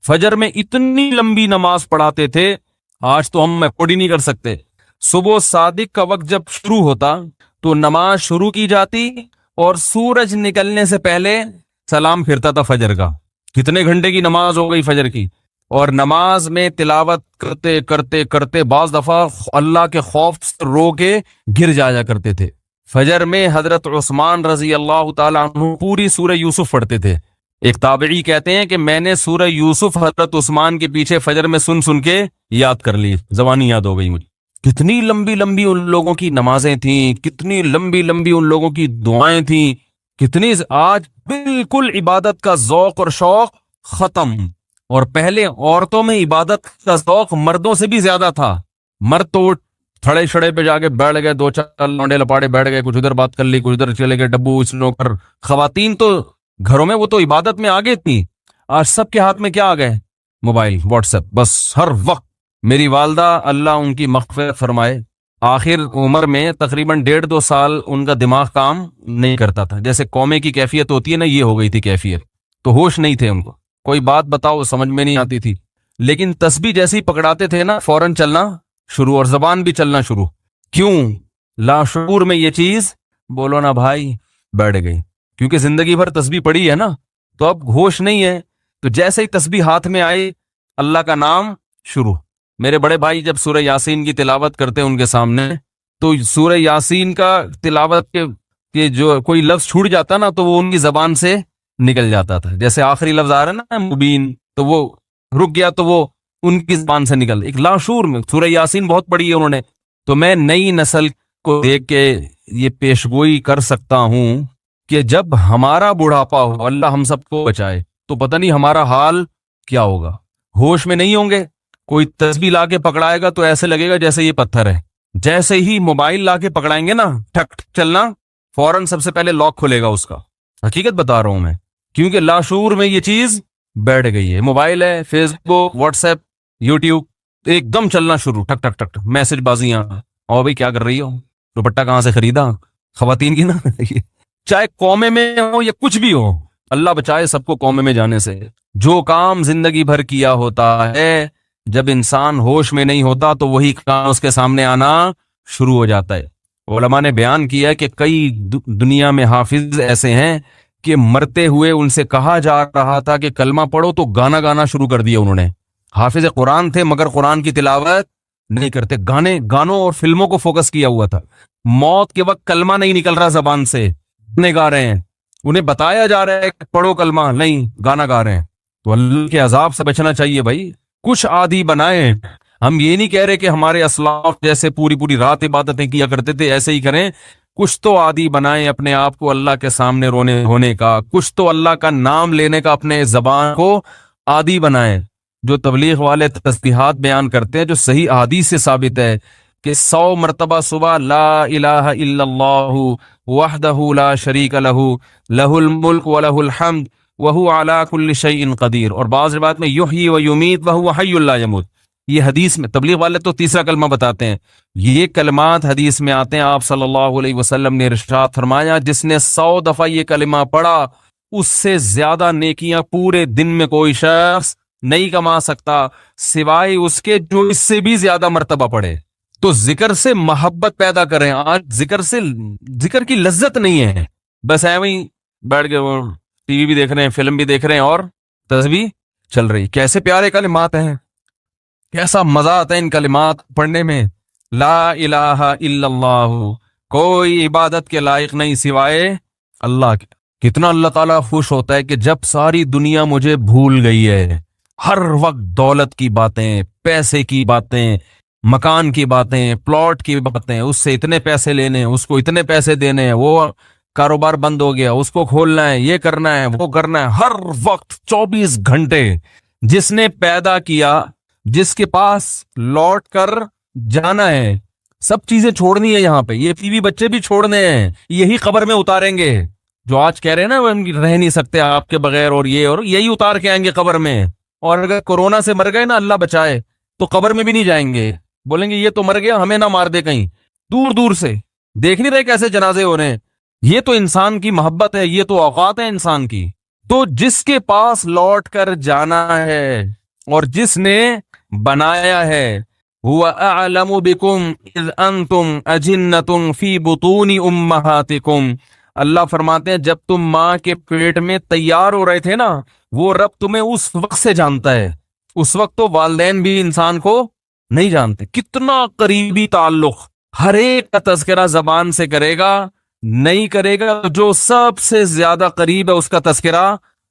فجر میں اتنی لمبی نماز پڑھاتے تھے، آج تو ہم افورڈ ہی نہیں کر سکتے۔ صبح صادق کا وقت جب شروع ہوتا تو نماز شروع کی جاتی اور سورج نکلنے سے پہلے سلام پھرتا تھا فجر کا۔ کتنے گھنٹے کی نماز ہو گئی فجر کی، اور نماز میں تلاوت کرتے کرتے کرتے بعض دفعہ اللہ کے خوف سے رو کے گر جایا کرتے تھے۔ فجر میں حضرت عثمان رضی اللہ تعالیٰ عنہ پوری سورہ یوسف پڑھتے تھے۔ ایک تابعی کہتے ہیں کہ میں نے سورہ یوسف حضرت عثمان کے پیچھے فجر میں سن سن کے یاد کر لی، زبانی یاد ہو گئی مجھے۔ کتنی لمبی لمبی ان لوگوں کی نمازیں تھیں، کتنی لمبی لمبی ان لوگوں کی دعائیں تھیں، کتنی۔ آج بالکل عبادت کا ذوق اور شوق ختم، اور پہلے عورتوں میں عبادت کا ذوق مردوں سے بھی زیادہ تھا۔ مرد تو تھڑے شڑے پہ جا کے بیٹھ گئے، 2-4 لونڈے لپاڑے بیٹھ گئے، کچھ ادھر بات کر لی، کچھ ادھر چلے گئے، ڈبو اس نوکر۔ خواتین تو گھروں میں وہ تو عبادت میں آگے تھی، آج سب کے ہاتھ میں کیا آ گئے؟ موبائل، واٹس ایپ، بس ہر وقت۔ میری والدہ اللہ ان کی مغفرت فرمائے، آخر عمر میں تقریباً 1.5-2 سال ان کا دماغ کام نہیں کرتا تھا، جیسے قومے کی کیفیت ہوتی ہے نا، یہ ہو گئی تھی کیفیت، تو ہوش نہیں تھے ان کو، کوئی بات بتاؤ سمجھ میں نہیں آتی تھی، لیکن تسبیح جیسے ہی پکڑاتے تھے نا فوراً چلنا شروع، اور زبان بھی چلنا شروع۔ کیوں؟ لاشعور میں یہ چیز بولو نا بھائی بیٹھ گئی، کیونکہ زندگی بھر تسبیح پڑھی ہے نا، تو اب ہوش نہیں ہے، تو جیسے ہی تسبیح ہاتھ میں آئے اللہ کا نام شروع۔ میرے بڑے بھائی جب سورہ یاسین کی تلاوت کرتے ان کے سامنے، تو سورہ یاسین کا تلاوت کے جو کوئی لفظ چھوٹ جاتا نا تو وہ ان کی زبان سے نکل جاتا تھا، جیسے آخری لفظ آ رہا ہے نا مبین، تو وہ رک گیا تو وہ ان کی زبان سے نکل، ایک لاشعور میں۔ سورہ یاسین بہت پڑھی ہے انہوں نے، تو میں نئی نسل کو دیکھ کے یہ پیشگوئی کر سکتا ہوں کہ جب ہمارا بڑھاپا ہو، اللہ ہم سب کو بچائے، تو پتہ نہیں ہمارا حال کیا ہوگا۔ ہوش میں نہیں ہوں گے، کوئی تسبیح لا کے پکڑائے گا تو ایسے لگے گا جیسے یہ پتھر ہے، جیسے ہی موبائل لا کے پکڑائیں گے نا ٹھک چلنا، فوراً سب سے پہلے لاک کھلے گا اس کا۔ حقیقت بتا رہا ہوں میں، کیونکہ لاشعور میں یہ چیز بیٹھ گئی ہے۔ موبائل ہے، فیس بک، واٹس ایپ، یوٹیوب، ایک دم چلنا شروع، ٹھک ٹھک ٹک ٹک، میسج بازیاں، اور بھائی کیا کر رہی ہو، دوپٹہ کہاں سے خریدا، خواتین کی نا چاہے قومے میں ہو یا کچھ بھی ہو، اللہ بچائے سب کو قومے میں جانے سے۔ جو کام زندگی بھر کیا ہوتا ہے، جب انسان ہوش میں نہیں ہوتا تو وہی کام اس کے سامنے آنا شروع ہو جاتا ہے۔ علماء نے بیان کیا کہ کئی دنیا میں حافظ ایسے ہیں کہ مرتے ہوئے ان سے کہا جا رہا تھا کہ کلمہ پڑھو تو گانا گانا شروع کر دیا انہوں نے۔ حافظ قرآن تھے مگر قرآن کی تلاوت نہیں کرتے، گانوں اور فلموں کو فوکس کیا ہوا تھا۔ موت کے وقت کلمہ نہیں نکل رہا زبان سے، نہیں گا رہے ہیں، انہیں بتایا جا رہا ہے کہ پڑھو کلمہ، نہیں گانا گا رہے ہیں۔ تو اللہ کے عذاب سے بچنا چاہیے بھائی، کچھ عادی بنائیں۔ ہم یہ نہیں کہہ رہے کہ ہمارے اسلاف جیسے پوری پوری رات عبادتیں کیا کرتے تھے ایسے ہی کریں، کچھ تو عادی بنائیں اپنے آپ کو اللہ کے سامنے رونے ہونے کا، کچھ تو اللہ کا نام لینے کا اپنے زبان کو عادی بنائیں۔ جو تبلیغ والے تسبیحات بیان کرتے ہیں جو صحیح احادیث سے ثابت ہے کہ 100 مرتبہ صبح لا الہ الا اللہ وحدہ لا شریک لہ لہ الملک ولہ الحمد وہو علی کل شیء قدیر، اور بعض روایت میں یحیی و یمیت وہو حی لا یموت۔ یہ حدیث میں تبلیغ والے تو تیسرا کلمہ بتاتے ہیں، یہ کلمات حدیث میں آتے ہیں۔ آپ صلی اللہ علیہ وسلم نے ارشاد فرمایا جس نے 100 دفعہ یہ کلمہ پڑھا اس سے زیادہ نیکیاں پورے دن میں کوئی شخص نہیں کما سکتا سوائے اس کے جو اس سے بھی زیادہ مرتبہ پڑھے۔ تو ذکر سے محبت پیدا کریں. آج ذکر کی لذت نہیں ہے, بس وہیں بیٹھ کے وہ ٹی وی بھی دیکھ رہے ہیں, فلم بھی دیکھ رہے ہیں, اور تسبیح چل رہی. کیسے پیارے کلمات ہیں, کیسا مزہ آتا ہے ان کلمات پڑھنے میں. لا الہ الا اللہ, کوئی عبادت کے لائق نہیں سوائے اللہ کے. کتنا اللہ تعالیٰ خوش ہوتا ہے کہ جب ساری دنیا مجھے بھول گئی ہے, ہر وقت دولت کی باتیں, پیسے کی باتیں, مکان کی باتیں, پلاٹ کی باتیں, اس سے اتنے پیسے لینے, اس کو اتنے پیسے دینے ہیں, وہ کاروبار بند ہو گیا, اس کو کھولنا ہے, یہ کرنا ہے, وہ کرنا ہے, ہر وقت 24 گھنٹے. جس نے پیدا کیا, جس کے پاس لوٹ کر جانا ہے, سب چیزیں چھوڑنی ہے یہاں پہ. یہ بیوی بچے بھی چھوڑنے ہیں, یہی قبر میں اتاریں گے. جو آج کہہ رہے ہیں نا وہ رہ نہیں سکتے آپ کے بغیر, اور یہی اتار کے آئیں گے قبر میں. اور اگر کورونا سے مر گئے نا, اللہ بچائے, تو قبر میں بھی نہیں جائیں گے, بولیں گے یہ تو مر گیا, ہمیں نہ مار دے کہیں. دور دور سے دیکھ نہیں رہے کیسے جنازے ہو رہے ہیں. یہ تو انسان کی محبت ہے, یہ تو اوقات ہے انسان کی. تو جس کے پاس لوٹ کر جانا ہے اور جس نے بنایا ہے, هُوَ أَعْلَمُ بِكُمْ إِذْ أَنْتُمْ أَجِنَّةٌ فِي بُطُونِ أُمَّهَاتِكُمْ. اللہ فرماتے ہیں جب تم ماں کے پیٹ میں تیار ہو رہے تھے نا, وہ رب تمہیں اس وقت سے جانتا ہے. اس وقت تو والدین بھی انسان کو نہیں جانتے. کتنا قریبی تعلق, ہر ایک کا تذکرہ زبان سے کرے گا, نہیں کرے گا جو سب سے زیادہ قریب ہے اس کا تذکرہ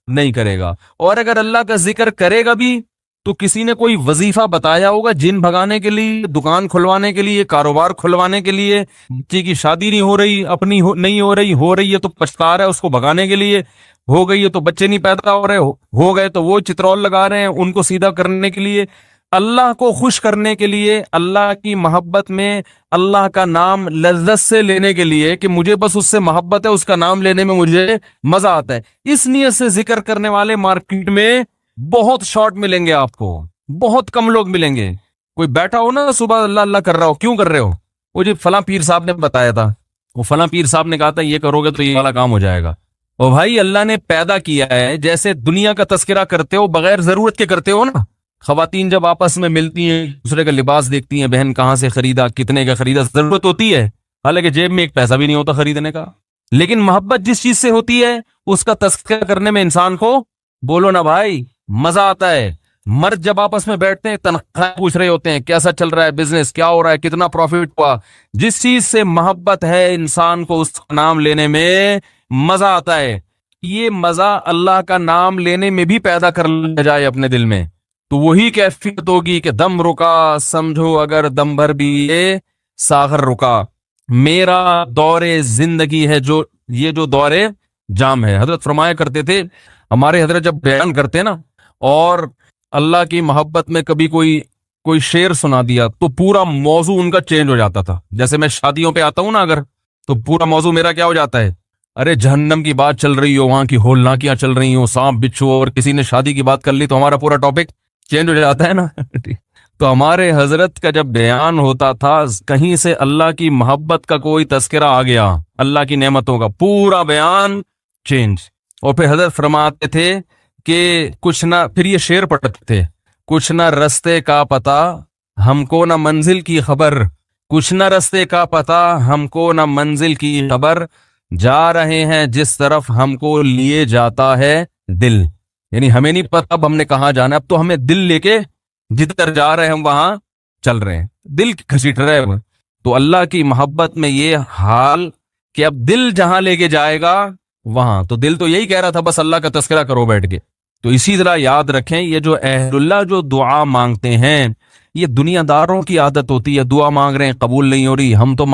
نہیں کرے گا. اور اگر اللہ کا ذکر کرے گا بھی تو کسی نے کوئی وظیفہ بتایا ہوگا جن بھگانے کے لیے, دکان کھلوانے کے لیے, کاروبار کھلوانے کے لیے, بچی کی شادی نہیں ہو رہی, اپنی نہیں ہو رہی ہے تو پچھتا رہا ہے اس کو بھگانے کے لیے, ہو گئی ہے تو بچے نہیں پیدا ہو رہے, ہو گئے تو وہ چترول لگا رہے ہیں ان کو سیدھا کرنے کے لیے. اللہ کو خوش کرنے کے لیے, اللہ کی محبت میں اللہ کا نام لذت سے لینے کے لیے, کہ مجھے بس اس سے محبت ہے, اس کا نام لینے میں مجھے مزہ آتا ہے, اس نیت سے ذکر کرنے والے مارکیٹ میں بہت شارٹ ملیں گے آپ کو, بہت کم لوگ ملیں گے. کوئی بیٹھا ہو نا صبح اللہ اللہ کر رہا ہو, کیوں کر رہے ہو؟ وہ جی فلاں پیر صاحب نے بتایا تھا, وہ فلاں پیر صاحب نے کہا تھا یہ کرو گے تو یہ والا کام ہو جائے گا. اور بھائی اللہ نے پیدا کیا ہے, جیسے دنیا کا تذکرہ کرتے ہو بغیر ضرورت کے کرتے ہو نا. خواتین جب آپس میں ملتی ہیں دوسرے کا لباس دیکھتی ہیں, بہن کہاں سے خریدا, کتنے کا خریدا, ضرورت ہوتی ہے, حالانکہ جیب میں ایک پیسہ بھی نہیں ہوتا خریدنے کا. لیکن محبت جس چیز سے ہوتی ہے اس کا تذکرہ کرنے میں انسان کو, بولو نا بھائی, مزہ آتا ہے. مرد جب آپس میں بیٹھتے ہیں تنخواہ پوچھ رہے ہوتے ہیں, کیسا چل رہا ہے بزنس, کیا ہو رہا ہے, کتنا پروفٹ ہوا. جس چیز سے محبت ہے انسان کو اس کا نام لینے میں مزہ آتا ہے. یہ مزہ اللہ کا نام لینے میں بھی پیدا کر لیا جائے اپنے دل میں, تو وہی کیفیت ہوگی کہ دم رکا سمجھو اگر دم بھر بھی یہ ساغر رکا. میرا دور زندگی ہے جو یہ جو دور جام ہے. حضرت فرمایا کرتے تھے, ہمارے حضرت جب بیان کرتے نا اور اللہ کی محبت میں کبھی کوئی شعر سنا دیا تو پورا موضوع ان کا چینج ہو جاتا تھا. جیسے میں شادیوں پہ آتا ہوں نا اگر, تو پورا موضوع میرا کیا ہو جاتا ہے, ارے جہنم کی بات چل رہی ہو, وہاں کی ہولناکیاں چل رہی ہوں, سانپ بچھو, اور کسی نے شادی کی بات کر لی تو ہمارا پورا ٹاپک چینج ہو جاتا ہے نا. تو ہمارے حضرت کا جب بیان ہوتا تھا کہیں سے اللہ کی محبت کا کوئی تذکرہ آ گیا, اللہ کی نعمتوں کا, پورا بیان چینج. اور پھر حضرت فرماتے تھے کہ کچھ نہ, پھر یہ شعر پڑھتے تھے, کچھ نہ رستے کا پتہ ہم کو نہ منزل کی خبر, کچھ نہ رستے کا پتہ ہم کو نہ منزل کی خبر, جا رہے ہیں جس طرف ہم کو لیے جاتا ہے دل. یعنی ہمیں نہیں پتہ اب ہم نے کہاں جانا ہے, اب تو ہمیں دل لے کے جدھر جا رہے ہیں ہم وہاں چل رہے ہیں, دل گھسیٹ رہے ہیں. تو اللہ کی محبت میں یہ حال کہ اب دل جہاں لے کے جائے گا وہاں, تو دل تو یہی کہہ رہا تھا بس اللہ کا تذکرہ کرو بیٹھ کے. تو اسی طرح یاد رکھیں, یہ جو اہل اللہ جو دعا مانگتے ہیں یہ دنیا داروں کی عادت ہوتی ہے. دعا مانگ رہے ہیں قبول نہیں ہو رہی, ہم تو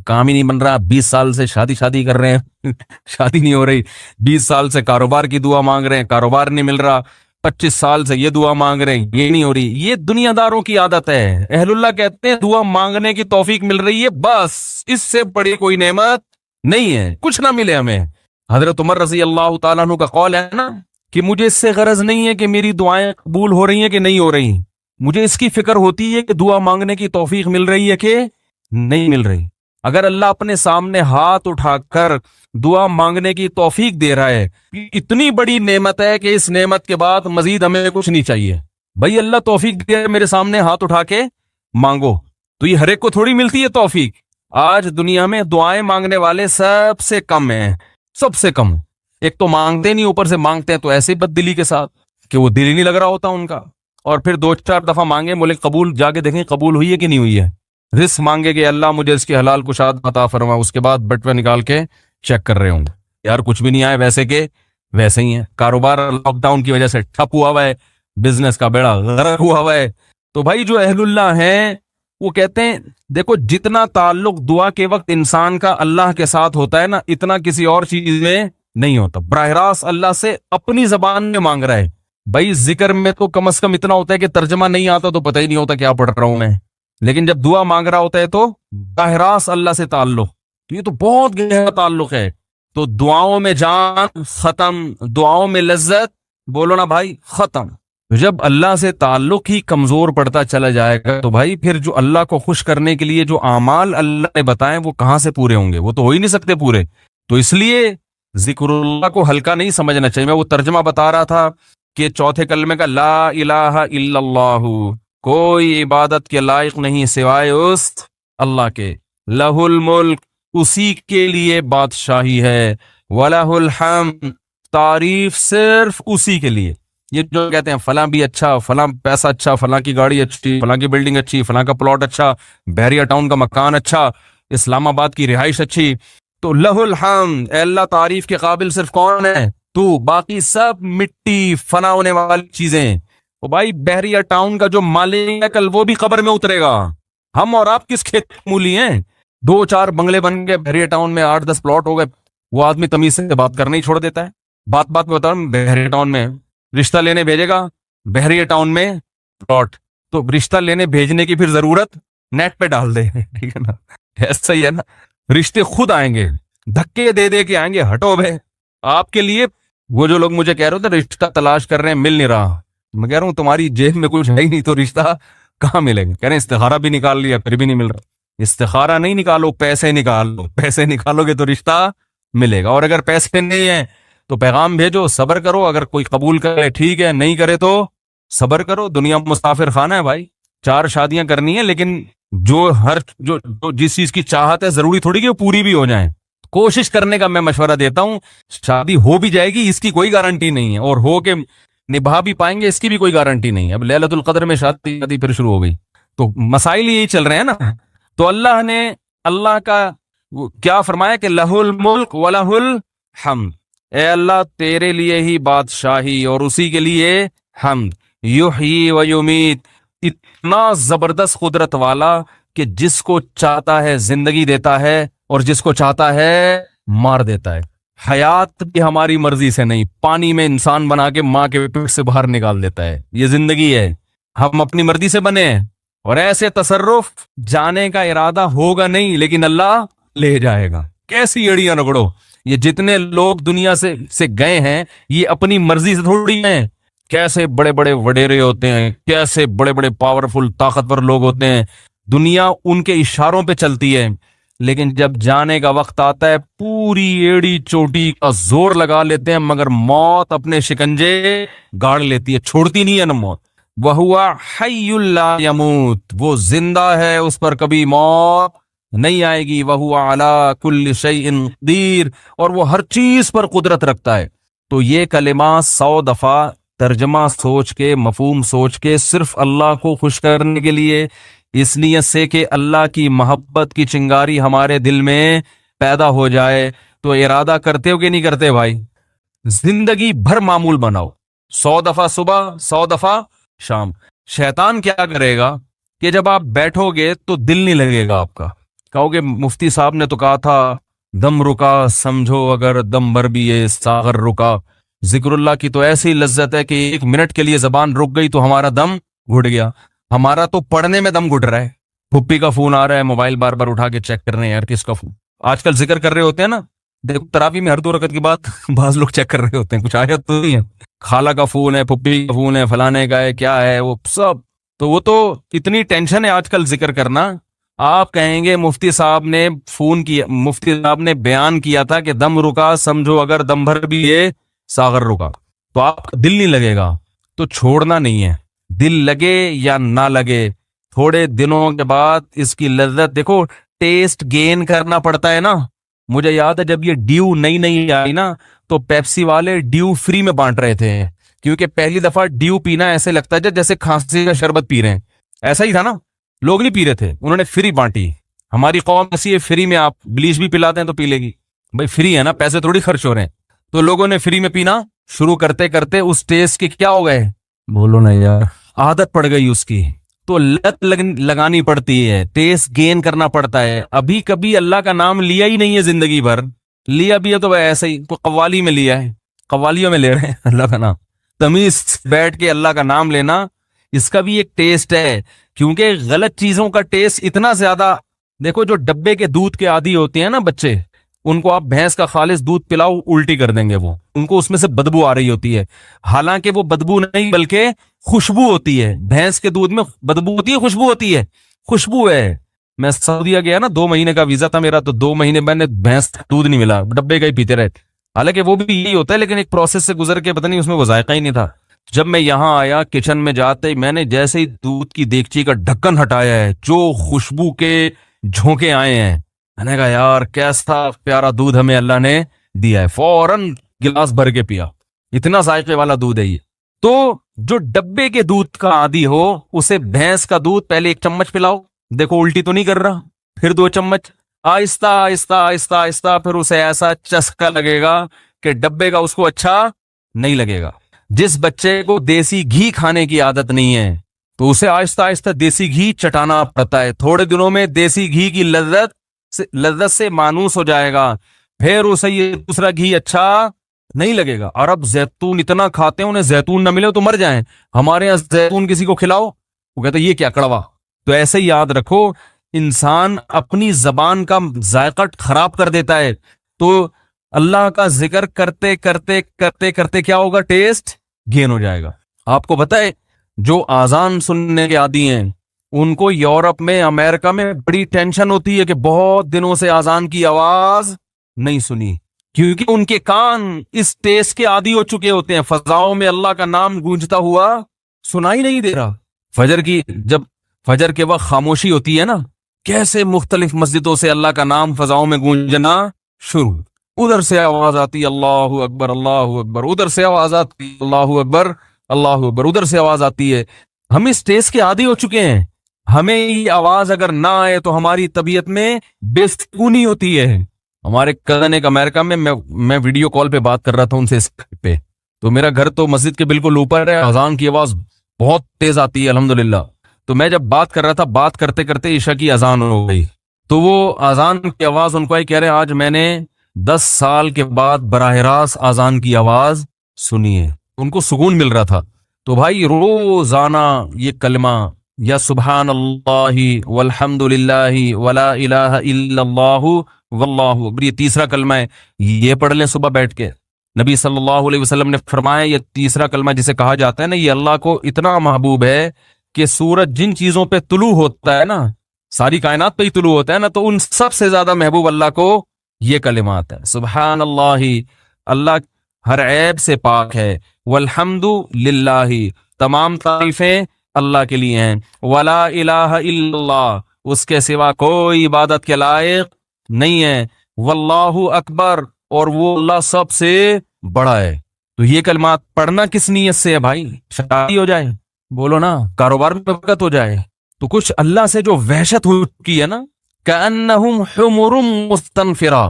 کام ہی نہیں بن رہا, 20 سال سے شادی کر رہے ہیں شادی نہیں ہو رہی, 20 سال سے کاروبار کی دعا مانگ رہے ہیں, کاروبار نہیں مل رہا, 25 سال سے یہ دعا مانگ رہے ہیں, یہ نہیں ہو رہی. یہ دنیا داروں کی عادت ہے. اہل اللہ کہتے ہیں دعا مانگنے کی توفیق مل رہی ہے, بس اس سے بڑی کوئی نعمت نہیں ہے, کچھ نہ ملے ہمیں. حضرت عمر رضی اللہ تعالیٰ عنہ کا قول ہے نا کہ مجھے اس سے غرض نہیں ہے کہ میری دعائیں قبول ہو رہی ہیں کہ نہیں ہو رہی, مجھے اس کی فکر ہوتی ہے کہ دعا مانگنے کی توفیق مل رہی ہے کہ نہیں مل رہی. اگر اللہ اپنے سامنے ہاتھ اٹھا کر دعا مانگنے کی توفیق دے رہا ہے, اتنی بڑی نعمت ہے کہ اس نعمت کے بعد مزید ہمیں کچھ نہیں چاہیے. بھائی اللہ توفیق دے, میرے سامنے ہاتھ اٹھا کے مانگو, تو یہ ہر ایک کو تھوڑی ملتی ہے توفیق. آج دنیا میں دعائیں مانگنے والے سب سے کم ہیں, سب سے کم. ایک تو مانگتے نہیں, اوپر سے مانگتے ہیں تو ایسے بد دلی کے ساتھ کہ وہ دل ہی نہیں لگ رہا ہوتا ان کا. اور پھر 2-4 دفعہ مانگے, بولے قبول, جا کے دیکھیں قبول ہوئی ہے کہ نہیں ہوئی ہے. رزق مانگے کہ اللہ مجھے اس کی حلال کشاد عطا فرما, اس کے بعد بٹوے نکال کے چیک کر رہے ہوں یار کچھ بھی نہیں آئے, ویسے کہ ویسے ہی ہے. کاروبار لاک ڈاؤن کی وجہ سے ٹھپ ہوا ہوا ہے, بزنس کا بیڑا غرق ہوا ہوا ہے. تو بھائی جو اہل اللہ ہیں وہ کہتے ہیں دیکھو جتنا تعلق دعا کے وقت انسان کا اللہ کے ساتھ ہوتا ہے نا, اتنا کسی اور چیز میں نہیں ہوتا. براہ راست اللہ سے اپنی زبان میں مانگ رہا ہے. بھائی ذکر میں تو کم از کم اتنا ہوتا ہے کہ ترجمہ نہیں آتا تو پتہ ہی نہیں ہوتا کیا پڑھ رہا ہوں میں, لیکن جب دعا مانگ رہا ہوتا ہے تو براہ راست اللہ سے تعلق, تو یہ تو بہت گہرا تعلق ہے. تو دعاؤں میں جان ختم, دعاؤں میں لذت, بولو نا بھائی, ختم. جب اللہ سے تعلق ہی کمزور پڑتا چلا جائے گا تو بھائی پھر جو اللہ کو خوش کرنے کے لیے جو اعمال اللہ نے بتائے وہ کہاں سے پورے ہوں گے, وہ تو ہو ہی نہیں سکتے پورے. تو اس لیے ذکر اللہ کو ہلکا نہیں سمجھنا چاہیے. میں وہ ترجمہ بتا رہا تھا کہ چوتھے کلمے کا لا الہ الا اللہ, کوئی عبادت کے لائق نہیں سوائے اس اللہ کے, لہ الملک, اسی کے لیے بادشاہی ہے, وَلَهُ الْحَمْدُ, تعریف صرف اسی کے لیے. یہ جو کہتے ہیں فلاں بھی اچھا, فلاں پیسہ اچھا, فلاں کی گاڑی اچھی, فلاں کی بلڈنگ اچھی, فلاں کا پلاٹ اچھا, بحریہ ٹاؤن کا مکان اچھا, اسلام آباد کی رہائش اچھی, تو لہ الحمد, اے اللہ تعریف کے قابل صرف کون ہے تو, باقی سب مٹی فنا ہونے والی چیزیں. تو بھائی بحریہ ٹاؤن کا جو مالک ہے کل وہ بھی قبر میں اترے گا. ہم اور آپ کس کھیت مولی ہیں, 2-4 بنگلے بن گئے بحریہ ٹاؤن میں, 8-10 پلاٹ ہو گئے, وہ آدمی تمیز سے بات کرنا ہی چھوڑ دیتا ہے. بات میں بتا رہا ہوں, بحریہ ٹاؤن میں رشتہ لینے بھیجے گا, بحریہ ٹاؤن میں پلاٹ, تو رشتہ لینے بھیجنے کی پھر ضرورت نیٹ پہ ڈال دے, ٹھیک ہے نا, ایسا ہی ہے نا. رشتے خود آئیں گے, دھکے دے دے کے آئیں گے, ہٹو بھائی. آپ کے لیے وہ جو لوگ مجھے کہہ رہے تھے رشتہ تلاش کر رہے ہیں, مل نہیں رہا, میں کہہ رہا ہوں تمہاری جیب میں کچھ ہے ہی نہیں تو رشتہ کہاں ملے گا. کہہ رہے ہیں استخارہ بھی نکال لیا پھر بھی نہیں مل رہا. استخارہ نہیں نکالو, پیسے نکالو, پیسے نکالو گے تو رشتہ ملے گا. اور اگر پیسے نہیں ہیں تو پیغام بھیجو, صبر کرو, اگر کوئی قبول کرے ٹھیک ہے, نہیں کرے تو صبر کرو. دنیا مسافر خانہ ہے بھائی, 4 شادیاں کرنی ہیں, لیکن جو جس چیز کی چاہت ہے ضروری تھوڑی کہ وہ پوری بھی ہو جائیں. کوشش کرنے کا میں مشورہ دیتا ہوں. شادی ہو بھی جائے گی اس کی کوئی گارنٹی نہیں ہے, اور ہو کے نبھا بھی پائیں گے اس کی بھی کوئی گارنٹی نہیں ہے. اب لیلۃ القدر میں شادی پھر شروع ہو گئی, تو مسائل یہی چل رہے ہیں نا. تو اللہ نے اللہ کا کیا فرمایا کہ لہ الملک ولہ الحمد, اے اللہ تیرے لیے ہی بادشاہی اور اسی کے لیے حمد. یحیی و یمیت, اتنا زبردست قدرت والا کہ جس کو چاہتا ہے زندگی دیتا ہے اور جس کو چاہتا ہے مار دیتا ہے. حیات بھی ہماری مرضی سے نہیں, پانی میں انسان بنا کے ماں کے پیٹ سے باہر نکال دیتا ہے. یہ زندگی ہے, ہم اپنی مرضی سے بنے ہیں, اور ایسے تصرف جانے کا ارادہ ہوگا نہیں لیکن اللہ لے جائے گا. کیسی اڑیاں رگڑو, یہ جتنے لوگ دنیا سے گئے ہیں یہ اپنی مرضی سے تھوڑی ہیں. کیسے بڑے بڑے وڈیرے ہوتے ہیں, کیسے بڑے بڑے پاورفل طاقتور لوگ ہوتے ہیں, دنیا ان کے اشاروں پہ چلتی ہے, لیکن جب جانے کا وقت آتا ہے پوری ایڑی چوٹی کا زور لگا لیتے ہیں, مگر موت اپنے شکنجے گاڑ لیتی ہے, چھوڑتی نہیں ہے نا موت. وَهُوَ حَيٌّ لَا يَمُوتُ, وہ زندہ ہے, اس پر کبھی موت نہیں آئے گی. وَهُوَ عَلَى كُلِّ شَيْءٍ قَدِيرٌ, اور وہ ہر چیز پر قدرت رکھتا ہے. تو یہ کلمات 100 دفعہ ترجمہ سوچ کے, مفہوم سوچ کے, صرف اللہ کو خوش کرنے کے لیے, اس نیت سے کہ اللہ کی محبت کی چنگاری ہمارے دل میں پیدا ہو جائے. تو ارادہ کرتے ہو کہ نہیں کرتے بھائی؟ زندگی بھر معمول بناؤ, 100 دفعہ صبح, 100 دفعہ شام. شیطان کیا کرے گا کہ جب آپ بیٹھو گے تو دل نہیں لگے گا آپ کا. کہو گے مفتی صاحب نے تو کہا تھا دم رکا سمجھو اگر دم بھر بھی یہ ساغر رکا. ذکر اللہ کی تو ایسی لذت ہے کہ 1 منٹ کے لیے زبان رک گئی تو ہمارا دم گھٹ گیا. ہمارا تو پڑھنے میں دم گھٹ رہا ہے. پھپھی کا فون آ رہا ہے, موبائل بار بار اٹھا کے چیک کر رہے ہیں, یار کس کا فون. آج کل ذکر کر رہے ہوتے ہیں نا, دیکھو تراویح میں ہر 2 رکعت کی بات بعض لوگ چیک کر رہے ہوتے ہیں, کچھ آیا تو نہیں ہے, خالہ کا فون ہے, پھپھی کا فون ہے, فلانے کا ہے, کیا ہے وہ سب. تو وہ تو اتنی ٹینشن ہے آج کل ذکر کرنا. آپ کہیں گے مفتی صاحب نے فون کیا, مفتی صاحب نے بیان کیا تھا کہ دم رکا سمجھو اگر دم بھر بھی یہ ساغر رکا, تو آپ کا دل نہیں لگے گا. تو چھوڑنا نہیں ہے, دل لگے یا نہ لگے, تھوڑے دنوں کے بعد اس کی لذت دیکھو، ٹیسٹ گین کرنا پڑتا ہے نا. مجھے یاد ہے جب یہ ڈیو نئی نئی آئی نا تو پیپسی والے ڈیو فری میں بانٹ رہے تھے، کیونکہ پہلی دفعہ ڈیو پینا ایسے لگتا ہے جیسے کھانسی کا شربت پی رہے ہیں. ایسا ہی تھا نا، لوگ نہیں پی رہے تھے، انہوں نے فری بانٹی. ہماری قوم ایسی ہے، فری میں آپ بلیچ بھی پلاتے ہیں تو پی لے گی بھائی، فری ہے نا، پیسے تھوڑی خرچ ہو رہے ہیں. تو لوگوں نے فری میں پینا شروع کرتے کرتے اس ٹیسٹ کے کیا ہو گئے، بولو نا یار، عادت پڑ گئی اس کی. تو لت لگانی پڑتی ہے، ٹیسٹ گین کرنا پڑتا ہے. ابھی کبھی اللہ کا نام لیا ہی نہیں ہے زندگی بھر، لیا بھی ہے تو ایسے ہی قوالی میں لیا ہے، قوالیوں میں لے رہے ہیں اللہ کا نام. تمیز بیٹھ کے اللہ کا نام لینا، اس کا بھی ایک ٹیسٹ ہے. کیونکہ غلط چیزوں کا ٹیسٹ اتنا زیادہ، دیکھو جو ڈبے کے دودھ کے عادی ہوتے ہیں نا بچے، ان کو آپ بھینس کا خالص دودھ پلاؤ الٹی کر دیں گے، وہ ان کو اس میں سے بدبو آ رہی ہوتی ہے. حالانکہ وہ بدبو نہیں بلکہ خوشبو ہوتی ہے. بھینس کے دودھ میں بدبو ہوتی ہے، خوشبو ہوتی ہے، خوشبو ہے. میں سعودیہ گیا نا، 2 مہینے کا ویزا تھا میرا، تو 2 مہینے میں نے بھینس کا دودھ نہیں ملا، ڈبے کا ہی پیتے رہے. حالانکہ وہ بھی یہی ہوتا ہے، لیکن ایک پروسیس سے گزر کے پتہ نہیں اس میں وہ ذائقہ ہی نہیں تھا. جب میں یہاں آیا کچن میں جاتے ہی میں نے جیسے ہی دودھ کی دیگچی کا ڈھکن ہٹایا ہے، جو خوشبو کے جھونکے آئے ہیں، میں نے کہا یار کیسا پیارا دودھ ہمیں اللہ نے دیا ہے. فوراً گلاس بھر کے پیا، اتنا ذائقے والا دودھ ہے یہ. تو جو ڈبے کے دودھ کا عادی ہو اسے بھینس کا دودھ پہلے 1 چمچ پلاؤ، دیکھو الٹی تو نہیں کر رہا، پھر 2 چمچ، آہستہ آہستہ آہستہ آہستہ، پھر اسے ایسا چسکا لگے گا کہ ڈبے کا اس کو اچھا نہیں لگے گا. جس بچے کو دیسی گھی کھانے کی عادت نہیں ہے تو اسے آہستہ آہستہ دیسی گھی چٹانا پڑتا ہے. تھوڑے دنوں میں دیسی گھی کی لذت سے مانوس ہو جائے گا، پھر اسے یہ دوسرا گھی اچھا نہیں لگے گا. اور اب زیتون اتنا کھاتے ہیں، انہیں زیتون نہ ملے تو مر جائیں. ہمارے یہاں زیتون کسی کو کھلاؤ وہ کہتے ہیں یہ کیا کڑوا. تو ایسے ہی یاد رکھو، انسان اپنی زبان کا ذائقہ خراب کر دیتا ہے. تو اللہ کا ذکر کرتے کرتے کرتے کرتے کیا ہوگا، ٹیسٹ گین ہو جائے گا. آپ کو پتہ ہے جو آزان سننے کے عادی ہیں ان کو یورپ میں، امریکہ میں بڑی ٹینشن ہوتی ہے کہ بہت دنوں سے آزان کی آواز نہیں سنی، کیونکہ ان کے کان اس ٹیسٹ کے عادی ہو چکے ہوتے ہیں. فضاؤں میں اللہ کا نام گونجتا ہوا سنائی نہیں دے رہا. جب فجر کے وقت خاموشی ہوتی ہے نا، کیسے مختلف مسجدوں سے اللہ کا نام فضاؤں میں گونجنا شروع، ادھر سے آواز آتی اللہ اکبر اللہ اکبر، ادھر سے آواز آتی اللہ اکبر اللہ اکبر، ادھر سے آواز آتی ہے. ہم اس ٹیسٹ کے عادی ہو چکے ہیں. ہمیں یہ آواز اگر نہ آئے تو ہماری طبیعت میں بے سکونی ہوتی ہے. ہمارے کزن ایک امریکہ میں ویڈیو کال پہ بات کر رہا تھا ان سے پہ، تو میرا گھر تو مسجد کے بالکل اوپر ہے، اذان کی آواز بہت تیز آتی ہے الحمدللہ. تو میں جب بات کر رہا تھا، بات کرتے کرتے عشاء کی اذان ہو گئی، تو وہ اذان کی آواز ان کو کہہ رہے آج میں نے 10 سال کے بعد براہ راست اذان کی آواز سنی ہے. ان کو سکون مل رہا تھا. تو بھائی روزانہ یہ کلمہ یا سبحان اللہ والحمد للہ ولا الہ الا اللہ واللہ اکبر، یہ تیسرا کلمہ ہے، یہ پڑھ لیں صبح بیٹھ کے. نبی صلی اللہ علیہ وسلم نے فرمایا یہ تیسرا کلمہ جسے کہا جاتا ہے نا، یہ اللہ کو اتنا محبوب ہے کہ سورج جن چیزوں پہ طلوع ہوتا ہے نا، ساری کائنات پہ ہی طلوع ہوتا ہے نا، تو ان سب سے زیادہ محبوب اللہ کو یہ کلمات ہے. سبحان اللہ، اللہ ہر عیب سے پاک ہے. والحمد للہ، تمام تعریفیں اللہ کے لیے ہیں. ولا الہ الا اللہ، اس کے سوا کوئی عبادت کے لائق نہیں ہے. واللہ اکبر، اور وہ اللہ سب سے بڑا ہے. تو یہ کلمات پڑھنا کس نیت سے ہے بھائی؟ شادی ہو جائے، بولو نا، کاروبار میں برکت ہو جائے. تو کچھ اللہ سے جو وحشت ہو چکی ہے نا، کأنہم حمر مستنفرہ.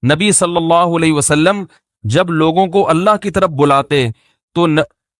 نبی صلی اللہ علیہ وسلم جب لوگوں کو اللہ کی طرف بلاتے تو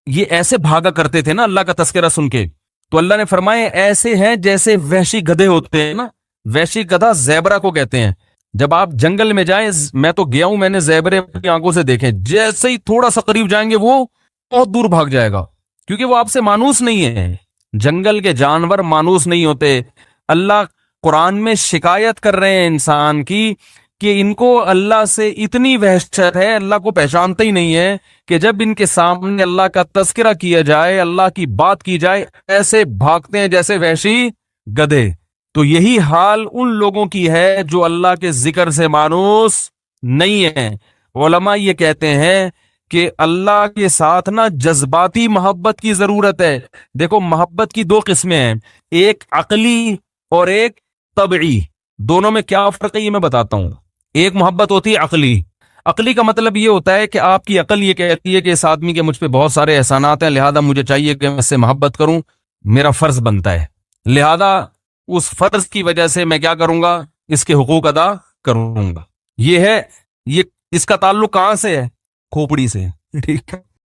یہ ایسے بھاگا کرتے تھے نا اللہ کا تذکرہ سن کے. تو اللہ نے فرمایا ایسے ہیں جیسے وحشی گدھے ہوتے ہیں نا. وحشی گدھا زیبرا کو کہتے ہیں. جب آپ جنگل میں جائیں، میں تو گیا ہوں، میں نے زیبرے اپنی آنکھوں سے دیکھے، جیسے ہی تھوڑا سا قریب جائیں گے وہ بہت دور بھاگ جائے گا، کیونکہ وہ آپ سے مانوس نہیں ہے. جنگل کے جانور مانوس نہیں ہوتے. اللہ قرآن میں شکایت کر رہے ہیں انسان کی کہ ان کو اللہ سے اتنی وحشت ہے، اللہ کو پہچانتے ہی نہیں ہے، کہ جب ان کے سامنے اللہ کا تذکرہ کیا جائے، اللہ کی بات کی جائے، ایسے بھاگتے ہیں جیسے وحشی گدھے. تو یہی حال ان لوگوں کی ہے جو اللہ کے ذکر سے مانوس نہیں ہے. علماء یہ کہتے ہیں کہ اللہ کے ساتھ نا جذباتی محبت کی ضرورت ہے. دیکھو محبت کی دو قسمیں ہیں، ایک عقلی اور ایک طبعی. دونوں میں کیا فرق ہے یہ میں بتاتا ہوں. ایک محبت ہوتی ہے عقلی. عقلی کا مطلب یہ ہوتا ہے کہ آپ کی عقل یہ کہتی ہے کہ اس آدمی کے مجھ پہ بہت سارے احسانات ہیں، لہذا مجھے چاہیے کہ میں اس سے محبت کروں، میرا فرض بنتا ہے، لہذا اس فرض کی وجہ سے میں کیا کروں گا، اس کے حقوق ادا کروں گا. یہ ہے، یہ اس کا تعلق کہاں سے ہے؟ کھوپڑی سے. ٹھیک ہے.